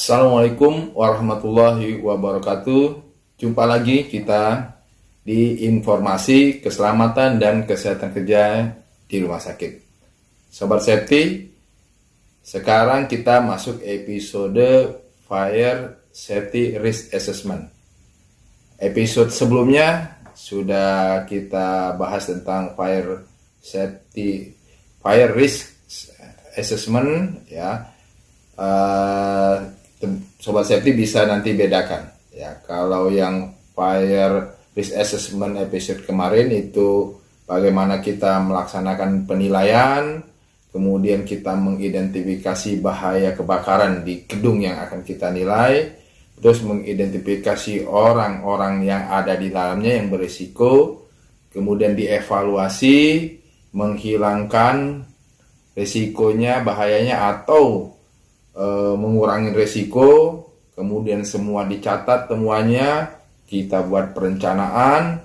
Assalamualaikum warahmatullahi wabarakatuh. Jumpa lagi kita di informasi keselamatan dan kesehatan kerja di rumah sakit. Sobat Safety, sekarang kita masuk episode Fire Safety Risk Assessment. Episode sebelumnya sudah kita bahas tentang Fire Risk Assessment ya. Sobat Safety bisa nanti bedakan ya. Kalau yang Fire Risk Assessment episode kemarin itu bagaimana kita melaksanakan penilaian, kemudian kita mengidentifikasi bahaya kebakaran di gedung yang akan kita nilai, terus mengidentifikasi orang-orang yang ada di dalamnya yang berisiko, kemudian dievaluasi, menghilangkan risikonya, bahayanya atau mengurangi risiko, kemudian semua dicatat temuannya, kita buat perencanaan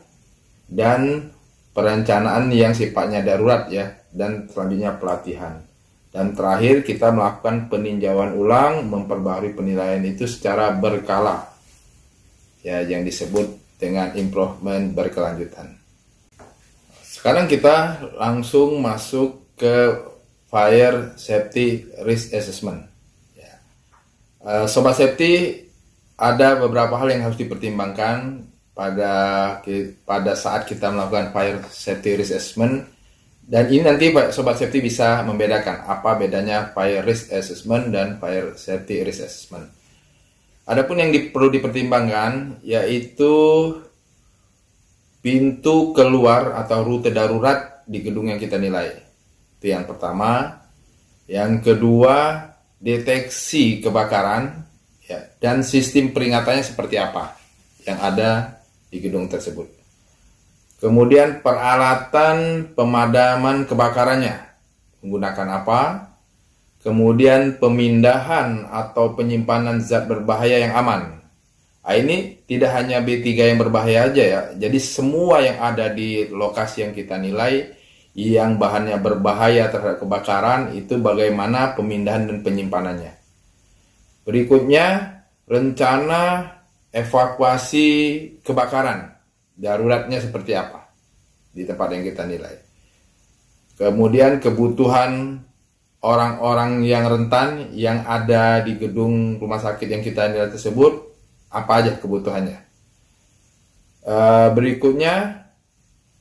dan perencanaan yang sifatnya darurat ya, dan selanjutnya pelatihan. Dan terakhir kita melakukan peninjauan ulang, memperbarui penilaian itu secara berkala ya, yang disebut dengan improvement berkelanjutan. Sekarang kita langsung masuk ke Fire Safety Risk Assessment. Sobat Safety, ada beberapa hal yang harus dipertimbangkan pada saat kita melakukan Fire Safety Risk Assessment, dan ini nanti Sobat Safety bisa membedakan apa bedanya Fire Risk Assessment dan Fire Safety Risk Assessment. Adapun yang perlu dipertimbangkan yaitu pintu keluar atau rute darurat di gedung yang kita nilai. Itu yang pertama. Yang kedua, deteksi kebakaran ya, dan sistem peringatannya seperti apa yang ada di gedung tersebut. Kemudian peralatan pemadaman kebakarannya menggunakan apa? Kemudian pemindahan atau penyimpanan zat berbahaya yang aman. Nah, ini tidak hanya B3 yang berbahaya aja ya. Jadi semua yang ada di lokasi yang kita nilai yang bahannya berbahaya terhadap kebakaran itu bagaimana pemindahan dan penyimpanannya. Berikutnya, rencana evakuasi kebakaran daruratnya seperti apa di tempat yang kita nilai. Kemudian kebutuhan orang-orang yang rentan yang ada di gedung rumah sakit yang kita nilai tersebut, apa aja kebutuhannya. Berikutnya,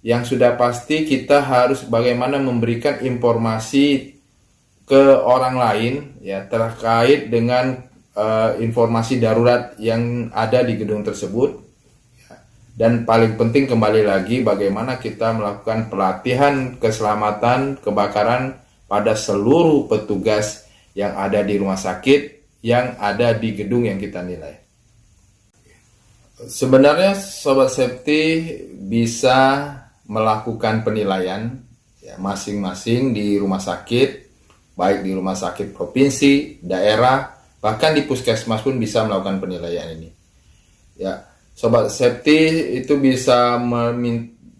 yang sudah pasti kita harus bagaimana memberikan informasi ke orang lain ya terkait dengan informasi darurat yang ada di gedung tersebut ya. Dan paling penting kembali lagi bagaimana kita melakukan pelatihan keselamatan kebakaran pada seluruh petugas yang ada di rumah sakit yang ada di gedung yang kita nilai. Sebenarnya Sobat Safety bisa melakukan penilaian ya, masing-masing di rumah sakit, baik di rumah sakit provinsi, daerah, bahkan di puskesmas pun bisa melakukan penilaian ini. Ya, Sobat Safety itu bisa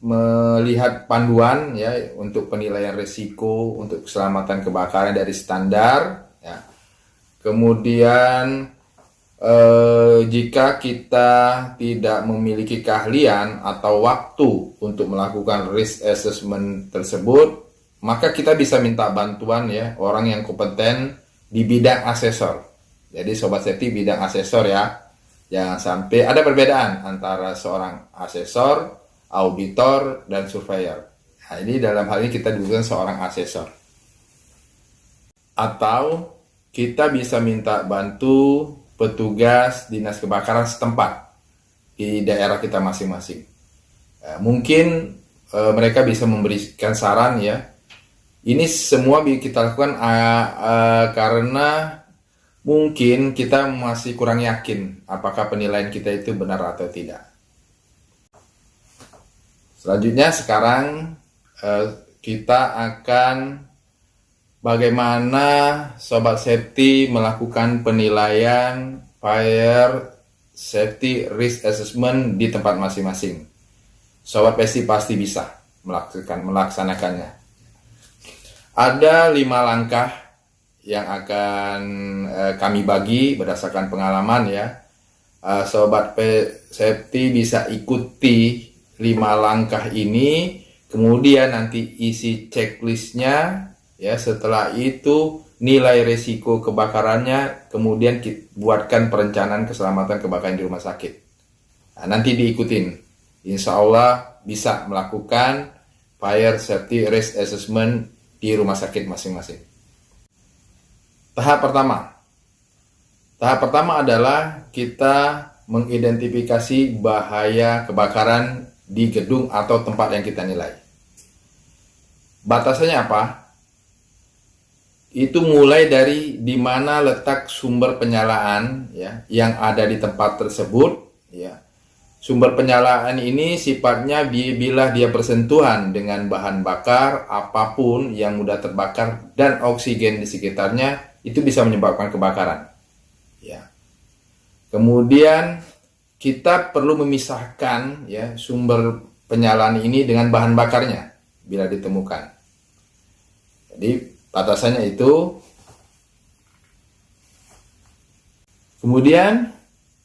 melihat panduan ya untuk penilaian risiko untuk keselamatan kebakaran dari standar. Ya. Kemudian jika kita tidak memiliki keahlian atau waktu untuk melakukan risk assessment tersebut, maka kita bisa minta bantuan ya orang yang kompeten di bidang asesor. Jadi Sobat Safety bidang asesor ya. Jangan sampai ada perbedaan antara seorang asesor, auditor, dan surveyor. Nah, ini dalam hal ini kita bukan seorang asesor. Atau kita bisa minta bantu petugas dinas kebakaran setempat di daerah kita masing-masing. Mungkin mereka bisa memberikan saran ya. Ini semua kita lakukan karena mungkin kita masih kurang yakin apakah penilaian kita itu benar atau tidak. Selanjutnya sekarang kita akan bagaimana Sobat Safety melakukan penilaian Fire Safety Risk Assessment di tempat masing-masing. Sobat pasti bisa melaksanakannya. Ada 5 langkah yang akan kami bagi berdasarkan pengalaman ya. Sobat Safety bisa ikuti 5 langkah ini, kemudian nanti isi checklistnya ya. Setelah itu nilai resiko kebakarannya, kemudian buatkan perencanaan keselamatan kebakaran di rumah sakit. Nah, nanti diikutin, insya Allah bisa melakukan Fire Safety Risk Assessment di rumah sakit masing-masing. Tahap pertama adalah kita mengidentifikasi bahaya kebakaran di gedung atau tempat yang kita nilai. Batasannya apa? Itu mulai dari di mana letak sumber penyalaan ya yang ada di tempat tersebut ya. Sumber penyalaan ini sifatnya bila dia bersentuhan dengan bahan bakar apapun yang mudah terbakar dan oksigen di sekitarnya, itu bisa menyebabkan kebakaran. Ya. Kemudian kita perlu memisahkan ya sumber penyalaan ini dengan bahan bakarnya bila ditemukan. Jadi batasannya itu. Kemudian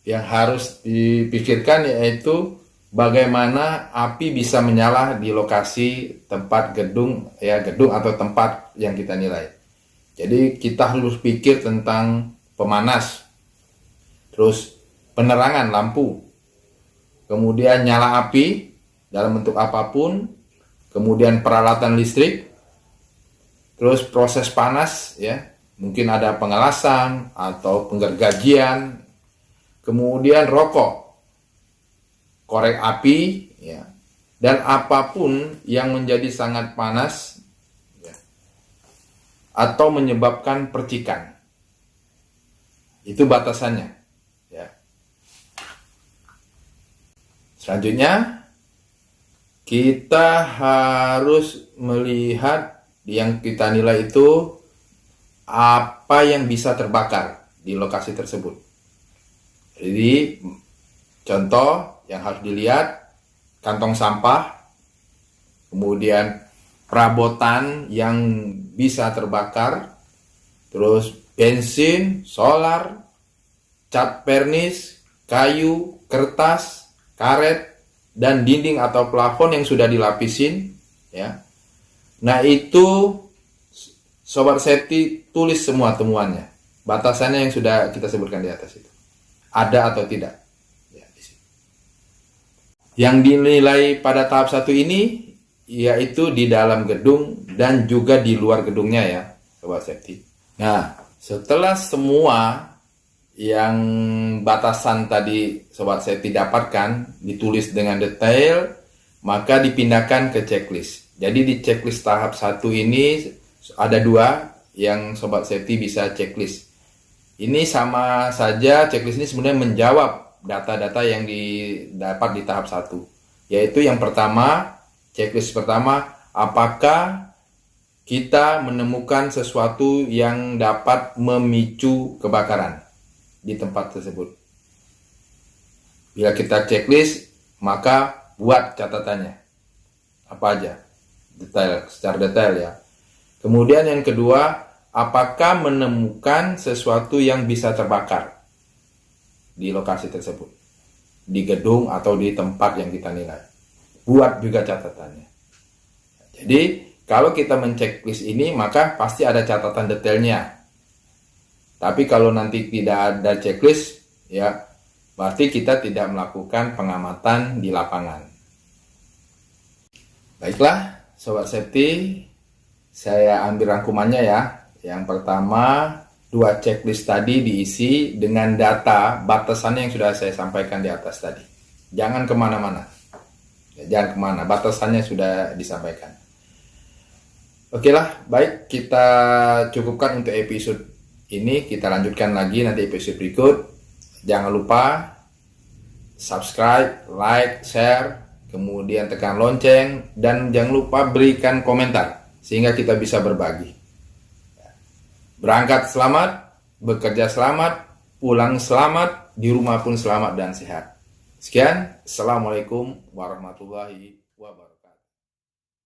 yang harus dipikirkan yaitu bagaimana api bisa menyala di lokasi tempat gedung atau tempat yang kita nilai. Jadi kita harus pikir tentang pemanas, terus penerangan lampu, kemudian nyala api dalam bentuk apapun, kemudian peralatan listrik, terus proses panas ya, mungkin ada pengelasan atau penggergajian, kemudian rokok, korek api, ya, dan apapun yang menjadi sangat panas ya, atau menyebabkan percikan. Itu batasannya. Ya. Selanjutnya, kita harus melihat yang kita nilai itu apa yang bisa terbakar di lokasi tersebut. Jadi contoh yang harus dilihat, kantong sampah, kemudian perabotan yang bisa terbakar, terus bensin, solar, cat pernis, kayu, kertas, karet, dan dinding atau plafon yang sudah dilapisin ya. Nah itu Sobat Safety tulis semua temuannya, batasannya yang sudah kita sebutkan di atas itu. Ada atau tidak ya, yang dinilai pada tahap 1 ini yaitu di dalam gedung dan juga di luar gedungnya ya Sobat Safety. Nah setelah semua yang batasan tadi Sobat Safety dapatkan ditulis dengan detail, maka dipindahkan ke checklist. Jadi di checklist tahap 1 ini ada 2 yang Sobat Safety bisa checklist. Ini sama saja, checklist ini sebenarnya menjawab data-data yang didapat di tahap 1. Yaitu yang pertama, checklist pertama, apakah kita menemukan sesuatu yang dapat memicu kebakaran di tempat tersebut. Bila kita checklist, maka buat catatannya. Apa aja? Secara detail ya. Kemudian yang kedua, apakah menemukan sesuatu yang bisa terbakar di lokasi tersebut, di gedung atau di tempat yang kita nilai. Buat juga catatannya. Jadi kalau kita menceklis ini, maka pasti ada catatan detailnya. Tapi kalau nanti tidak ada checklist, ya berarti kita tidak melakukan pengamatan di lapangan. Baiklah, Sobat Safety, saya ambil rangkumannya ya. Yang pertama, 2 checklist tadi diisi dengan data batasannya yang sudah saya sampaikan di atas tadi. Jangan kemana-mana. Jangan kemana, batasannya sudah disampaikan. Oke lah, baik, kita cukupkan untuk episode ini. Kita lanjutkan lagi nanti episode berikut. Jangan lupa subscribe, like, share, kemudian tekan lonceng, dan jangan lupa berikan komentar sehingga kita bisa berbagi. Berangkat selamat, bekerja selamat, pulang selamat, di rumah pun selamat dan sehat. Sekian, Assalamualaikum warahmatullahi wabarakatuh.